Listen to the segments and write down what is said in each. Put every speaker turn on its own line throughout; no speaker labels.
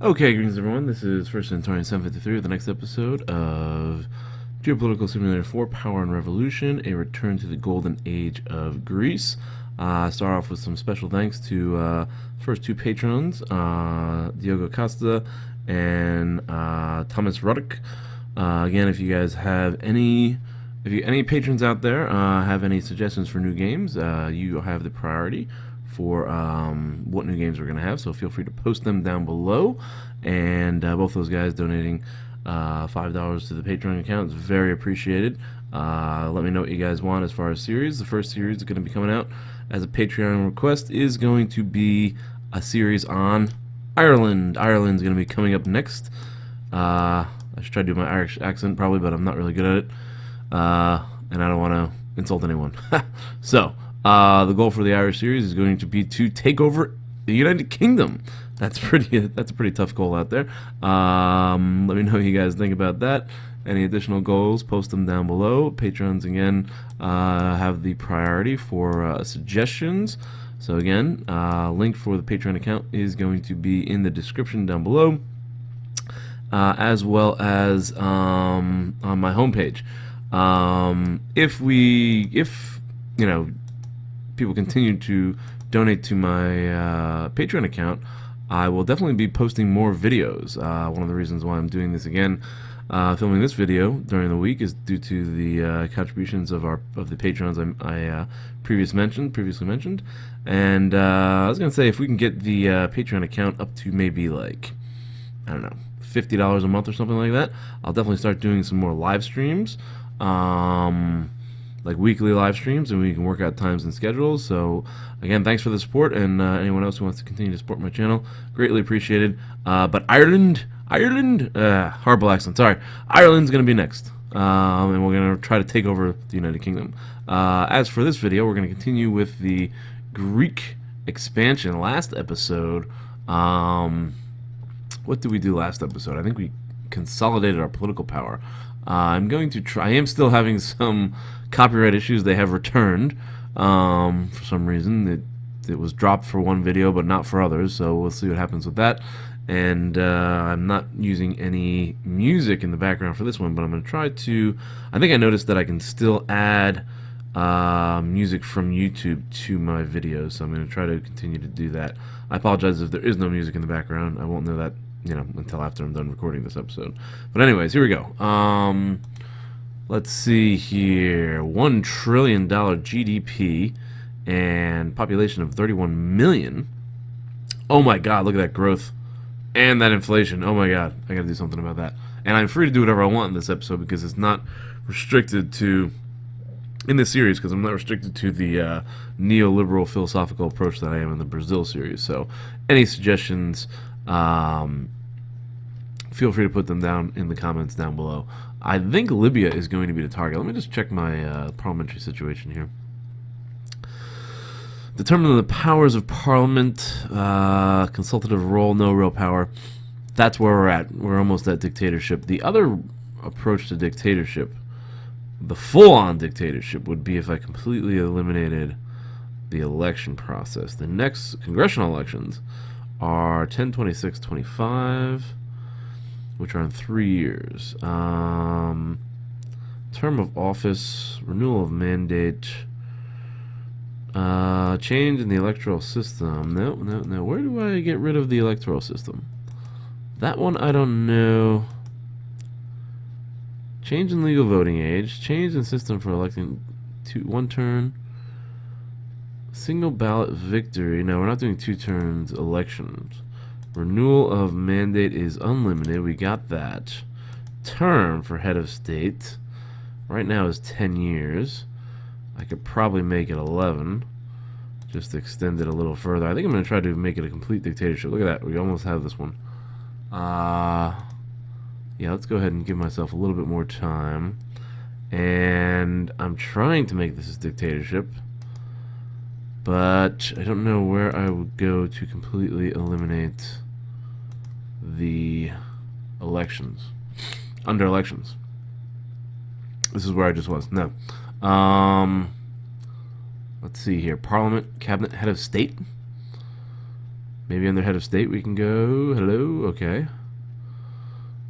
Okay, greetings everyone. This is First Centaurian 753 with the next episode of Geopolitical Simulator 4 Power and Revolution, a return to the golden age of Greece. Start off with some special thanks to first two patrons, Diogo Costa and Thomas Ruddick. Again, if you guys have any patrons out there have any suggestions for new games, you have the priority for what new games we're going to have, so feel free to post them down below. And both those guys donating $5 to the Patreon account is very appreciated. Let me know what you guys want as far as series. The first series is going to be coming out as a Patreon request is going to be a series on Ireland. Ireland's going to be coming up next. I should try to do my Irish accent probably, but I'm not really good at it. And I don't want to insult anyone. So, the goal for the Irish series is going to be to take over the United Kingdom. That's a pretty tough goal out there. Let me know what you guys think about that. Any additional goals, post them down below. Patrons, again, have the priority for suggestions. So again, link for the Patreon account is going to be in the description down below, as well as on my homepage. If you know, people continue to donate to my Patreon account, I will definitely be posting more videos. One of the reasons why I'm doing this again, filming this video during the week, is due to the contributions of the patrons I previously mentioned. And I was gonna say, if we can get the Patreon account up to maybe, like, I don't know, $50 a month or something like that, I'll definitely start doing some more live streams. Like weekly live streams, and we can work out times and schedules. So again, thanks for the support, and anyone else who wants to continue to support my channel, greatly appreciated. But Ireland, horrible accent, sorry. Ireland's going to be next, and we're going to try to take over the United Kingdom. As for this video, we're going to continue with the Greek expansion. Last episode, what did we do last episode? I think we consolidated our political power. I'm going to try. I am still having some copyright issues. They have returned for some reason. It was dropped for one video, but not for others. So we'll see what happens with that. And I'm not using any music in the background for this one, but I'm going to try to. I think I noticed that I can still add music from YouTube to my videos, so I'm going to try to continue to do that. I apologize if there is no music in the background. I won't know that, you know, until after I'm done recording this episode. But anyways, here we go. Let's see here. $1 trillion GDP and population of 31 million. Oh my god, look at that growth and that inflation. Oh my god, I gotta do something about that. And I'm free to do whatever I want in this episode, because it's not restricted to, in this series, because I'm not restricted to the neoliberal philosophical approach that I am in the Brazil series. So any suggestions, feel free to put them down in the comments down below. I think Libya is going to be the target. Let me just check my parliamentary situation here. Determine the powers of parliament. Consultative role, no real power. That's where we're at. We're almost at dictatorship. The other approach to dictatorship, the full-on dictatorship, would be if I completely eliminated the election process. The next congressional elections are 10, 26, 25, which are in 3 years. Term of office, renewal of mandate, change in the electoral system. No. Where do I get rid of the electoral system? That one I don't know. Change in legal voting age, change in system for electing one turn, single ballot victory. No, we're not doing 2 turns elections. Renewal of mandate is unlimited. We got that. Term for head of state right now is 10 years. I could probably make it 11. Just extend it a little further. I think I'm going to try to make it a complete dictatorship. Look at that. We almost have this one. Yeah, let's go ahead and give myself a little bit more time. And I'm trying to make this a dictatorship, but I don't know where I would go to completely eliminate the elections. Under elections. This is where I just was. No. Let's see here. Parliament, cabinet, head of state. Maybe under head of state we can go. Hello? Okay.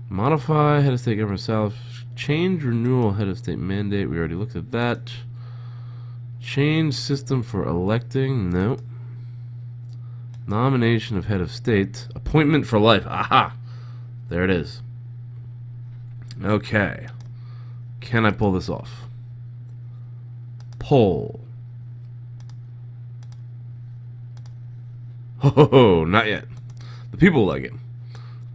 Modify head of state government south. Change renewal head of state mandate. We already looked at that. Change system for electing. No. Nomination of head of state. Appointment for life. Aha! There it is. Okay. Can I pull this off? Pull. Oh, not yet. The people like it.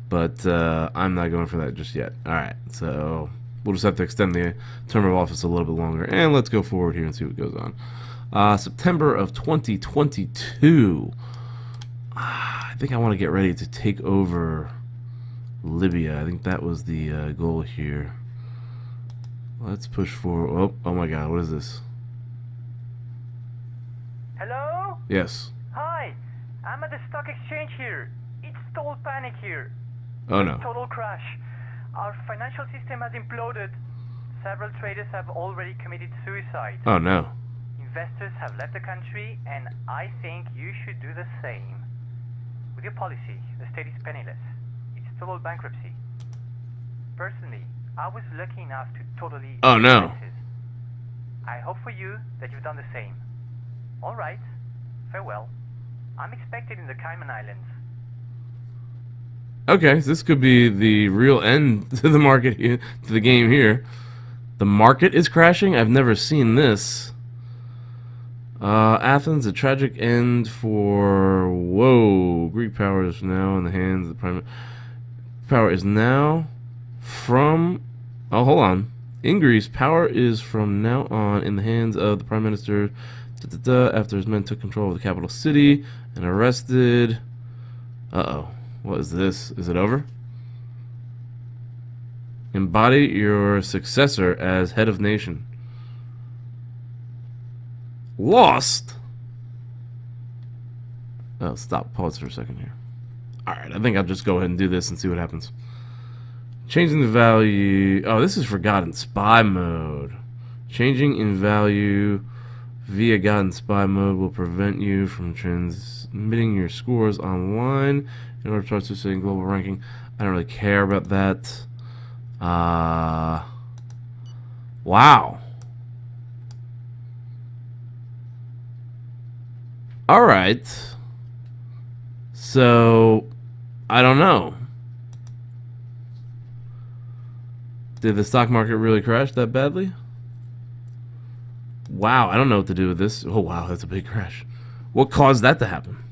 But I'm not going for that just yet. Alright, so we'll just have to extend the term of office a little bit longer. And let's go forward here and see what goes on. September of 2022. I think I want to get ready to take over Libya. I think that was the goal here. Let's push forward. Oh my god, what is this?
Hello?
Yes.
Hi, I'm at the stock exchange here. It's total panic here.
Oh no.
Total crash. Our financial system has imploded. Several traders have already committed suicide.
Oh no.
Investors have left the country, and I think you should do the same. With your policy, the state is penniless. It's total bankruptcy. Personally, I was lucky enough to totally...
Oh no.
I hope for you that you've done the same. Alright, farewell. I'm expected in the Cayman Islands.
Okay, so this could be the real end to the market here, to the game here. The market is crashing? I've never seen this. Athens, a tragic end for... Whoa. Greek power is now in the hands of the prime... Power is now from... Oh, hold on. In Greece, power is from now on in the hands of the prime minister after his men took control of the capital city and arrested... Uh-oh. What is this? Is it over? Embody your successor as head of nation. Lost? Oh, stop. Pause for a second here. Alright, I think I'll just go ahead and do this and see what happens. Changing the value... Oh, this is for God and Spy mode. Changing in value via God and Spy mode will prevent you from transmitting your scores online in order to start to say global ranking. I don't really care about that. Wow. Alright. So, I don't know. Did the stock market really crash that badly? Wow, I don't know what to do with this. Oh wow, that's a big crash. What caused that to happen?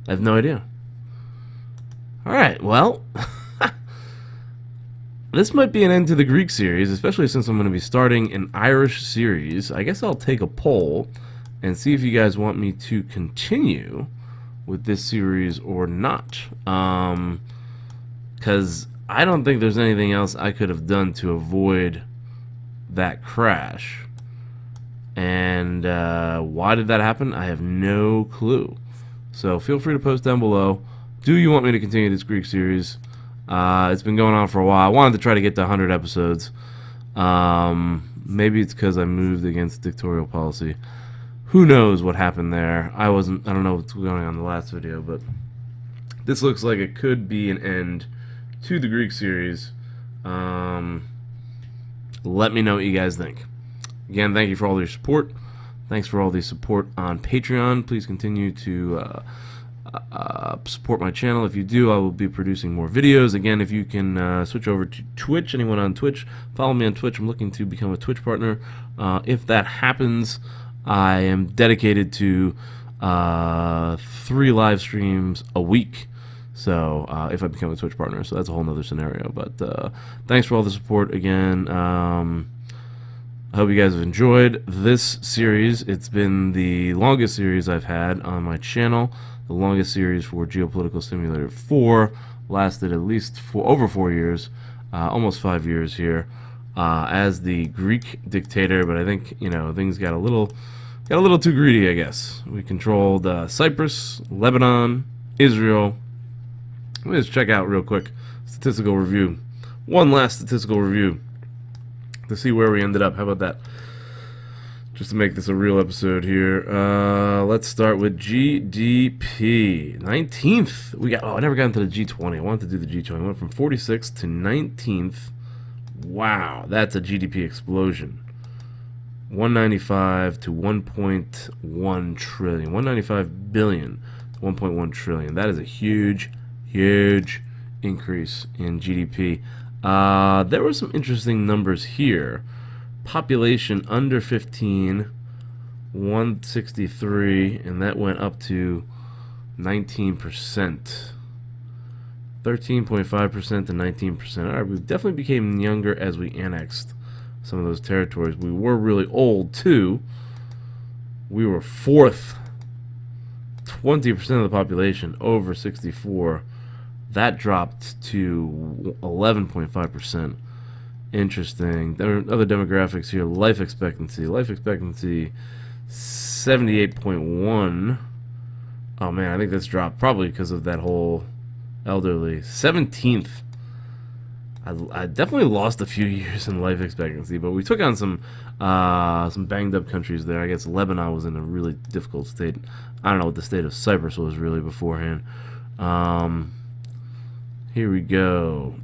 I have no idea. Alright, well, this might be an end to the Greek series, especially since I'm going to be starting an Irish series. I guess I'll take a poll and see if you guys want me to continue with this series or not. Because I don't think there's anything else I could have done to avoid that crash. And why did that happen? I have no clue. So feel free to post down below. Do you want me to continue this Greek series? It's been going on for a while. I wanted to try to get to 100 episodes. Maybe it's because I moved against dictatorial policy. Who knows what happened there? I don't know what's going on in the last video, but this looks like it could be an end to the Greek series. Let me know what you guys think. Again, thank you for all your support. Thanks for all the support on Patreon. Please continue to support my channel. If you do, I will be producing more videos. Again, if you can switch over to Twitch, anyone on Twitch, follow me on Twitch. I'm looking to become a Twitch partner. If that happens, I am dedicated to 3 live streams a week. So if I become a Twitch partner, so that's a whole nother scenario. But thanks for all the support again. I hope you guys have enjoyed this series. It's been the longest series I've had on my channel. The longest series for Geopolitical Simulator 4 lasted at least over 4 years, almost 5 years here, as the Greek dictator. But I think things got a little too greedy, I guess. We controlled Cyprus, Lebanon, Israel. Let me just check out real quick statistical review. One last statistical review to see where we ended up. How about that? just to make this a real episode here. Let's start with GDP. 19th. We got. Oh, I never got into the G20. I wanted to do the G20. Went from 46th to 19th. Wow, that's a GDP explosion. 195 to 1.1 trillion. 195 billion to 1.1 trillion. That is a huge, huge increase in GDP. There were some interesting numbers here. Population under 15, 163, and that went up to 19%. 13.5% to 19%. All right, we definitely became younger as we annexed some of those territories. We were really old, too. We were fourth. 20% of the population over 64. That dropped to 11.5%. Interesting. There are other demographics here. Life expectancy. Life expectancy 78.1. Oh, man, I think that's dropped probably because of that whole elderly. 17th. I definitely lost a few years in life expectancy, but we took on some banged up countries there. I guess Lebanon was in a really difficult state. I don't know what the state of Cyprus was really beforehand. Here we go.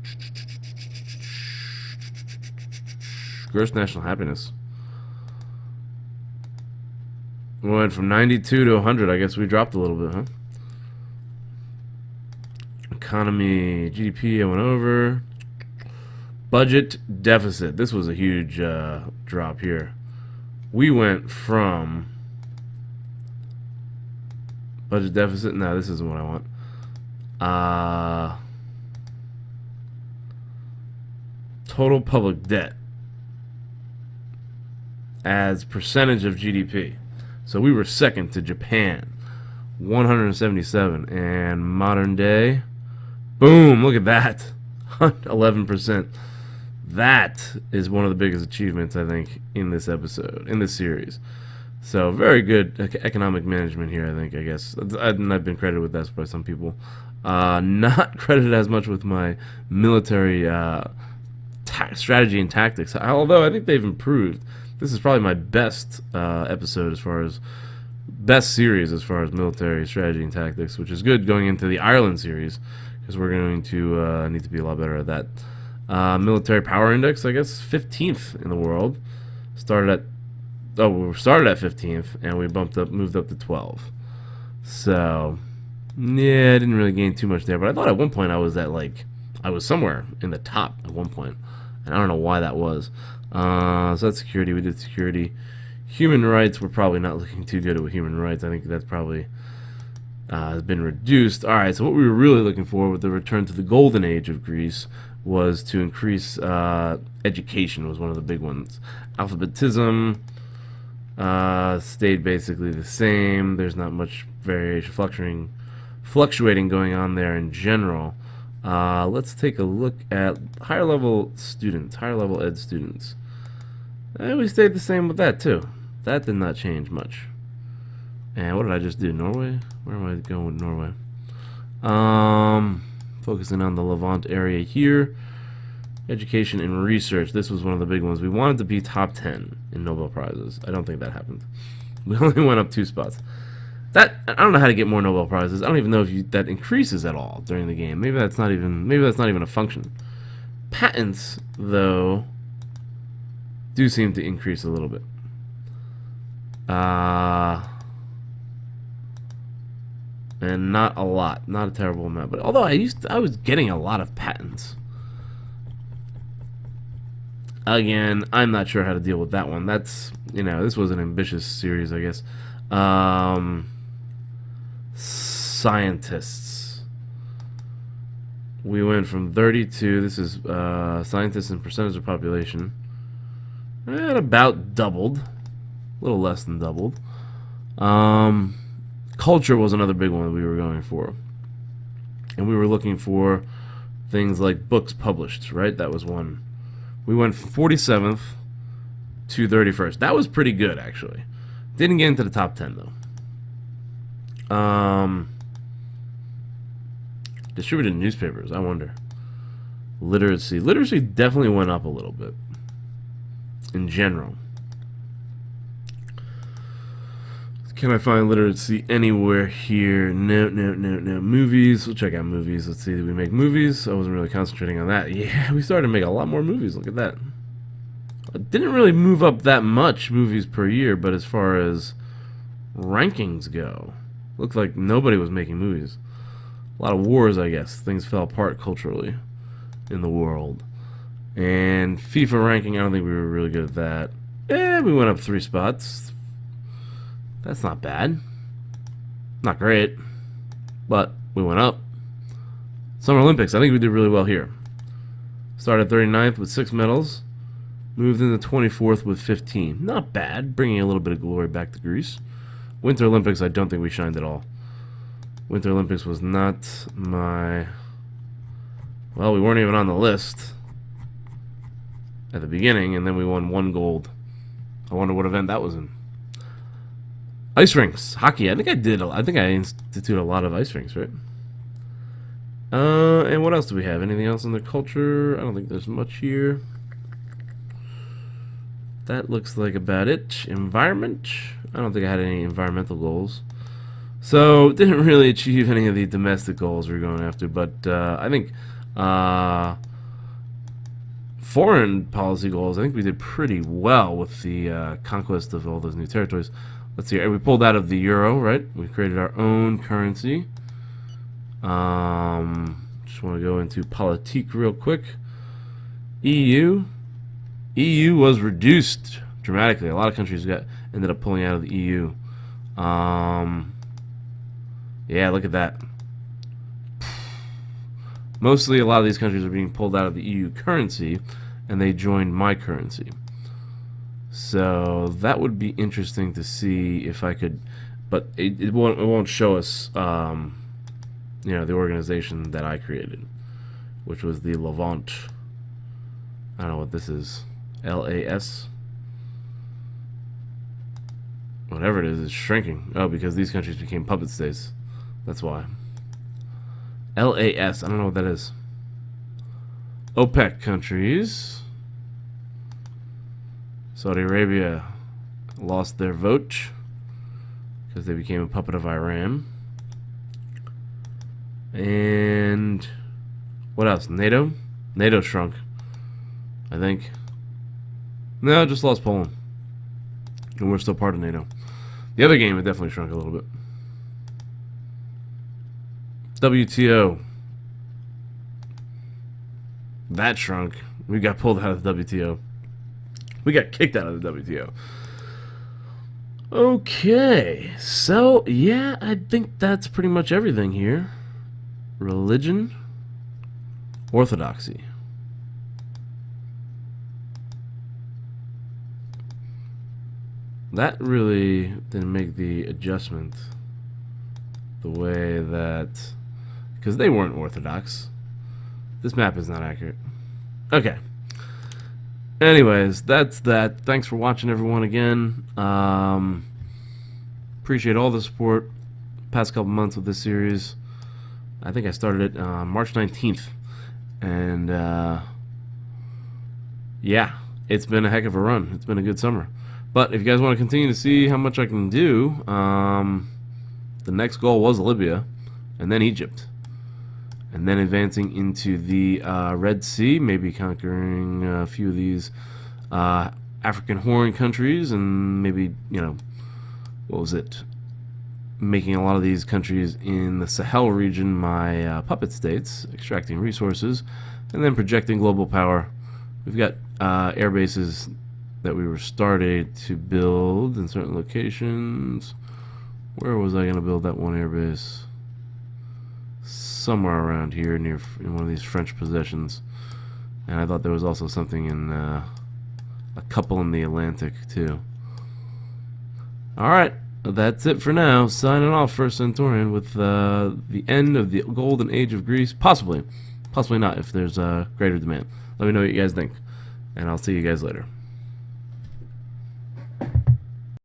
Gross national happiness. We went from 92 to 100. I guess we dropped a little bit, huh? Economy, GDP, I went over. Budget deficit. This was a huge drop here. We went from budget deficit. No, this isn't what I want. Total public debt as percentage of GDP. So we were second to Japan, 177, and modern day, boom! Look at that, 11%. That is one of the biggest achievements, I think, in this episode, in this series. So very good economic management here, I think, I guess. I've been credited with that by some people. Not credited as much with my military strategy and tactics, although I think they've improved. This is probably my best episode as far as best series as far as military strategy and tactics, which is good going into the Ireland series because we're going to need to be a lot better at that. Military power index, I guess, 15th in the world. We started at 15th, and we moved up to 12. So, yeah, I didn't really gain too much there, but I thought at one point I was somewhere in the top at one point, and I don't know why that was. So that's security. We did security. Human rights, we're probably not looking too good at human rights. I think that's probably has been reduced. All right, so what we were really looking for with the return to the golden age of Greece was to increase education was one of the big ones. Alphabetism stayed basically the same. There's not much variation, fluctuating going on there in general. Let's take a look at higher level ed students. And we stayed the same with that too. That did not change much. And what did I just do? Norway? Where am I going with Norway? Focusing on the Levant area here. Education and research. This was one of the big ones. We wanted to be top 10 in Nobel Prizes. I don't think that happened. We only went up 2 spots. I don't know how to get more Nobel Prizes. I don't even know if that increases at all during the game. Maybe that's not even a function. Patents, though, do seem to increase a little bit. And not a lot, not a terrible amount. But although I was getting a lot of patents. Again, I'm not sure how to deal with that one. That's, this was an ambitious series, I guess. Scientists. We went from 32. This is scientists and percentage of population. It about doubled, a little less than doubled. Culture was another big one that we were going for, and we were looking for things like books published. Right, that was one. We went from 47th to 31st. That was pretty good, actually. Didn't get into the top 10 though. Distributed newspapers, I wonder. Literacy. Literacy definitely went up a little bit in general. Can I find literacy anywhere here? No, no, no, no. Movies. We'll check out movies. Let's see. Did we make movies? I wasn't really concentrating on that. Yeah, we started to make a lot more movies. Look at that. I didn't really move up that much movies per year, but as far as rankings go, looked like nobody was making movies. A lot of wars, I guess. Things fell apart culturally in the world. And FIFA ranking, I don't think we were really good at that. We went up 3 spots. That's not bad. Not great. But we went up. Summer Olympics, I think we did really well here. Started 39th with 6 medals. Moved into 24th with 15. Not bad. Bringing a little bit of glory back to Greece. Winter Olympics, I don't think we shined at all. Winter Olympics was not my... Well, we weren't even on the list at the beginning, and then we won 1 gold. I wonder what event that was in. Ice rinks, hockey. I think I instituted a lot of ice rinks, right? And what else do we have? Anything else in the culture? I don't think there's much here. That looks like about it. Environment. I don't think I had any environmental goals. So, didn't really achieve any of the domestic goals we were going after, but I think foreign policy goals, I think we did pretty well with the conquest of all those new territories. Let's see, we pulled out of the euro, right? We created our own currency. Just want to go into politique real quick. EU was reduced dramatically. A lot of countries ended up pulling out of the EU. Yeah, look at that. Mostly, a lot of these countries are being pulled out of the EU currency, and they joined my currency. So that would be interesting to see if I could, but it won't show us, you know, the organization that I created, which was the Levant. I don't know what this is. LAS. Whatever it is, it's shrinking. Oh, because these countries became puppet states. That's why. LAS. I don't know what that is. OPEC countries. Saudi Arabia lost their vote because they became a puppet of Iran. And what else? NATO? NATO shrunk, I think. No, just lost Poland. And we're still part of NATO. The other game, it definitely shrunk a little bit. WTO. That shrunk. We got pulled out of the WTO. We got kicked out of the WTO. Okay. So, yeah, I think that's pretty much everything here. Religion. Orthodoxy. That really didn't make the adjustment the way that... because they weren't Orthodox. This map is not accurate. Okay. Anyways, that's that. Thanks for watching, everyone, again. Appreciate all the support past couple months with this series. I think I started it March 19th. And, yeah, it's been a heck of a run. It's been a good summer. But if you guys want to continue to see how much I can do, the next goal was Libya, and then Egypt. And then advancing into the Red Sea, maybe conquering a few of these African Horn countries, and maybe, you know, what was it? Making a lot of these countries in the Sahel region my puppet states, extracting resources, and then projecting global power. We've got air bases that we were started to build in certain locations. Where was I going to build that one air base? Somewhere around here, near in one of these French possessions. And I thought there was also something in a couple in the Atlantic too. Alright, that's it for now. Signing off, First Centaurian, with the end of the golden age of Greece. Possibly not, if there's a greater demand. Let me know what you guys think, and I'll see you guys later.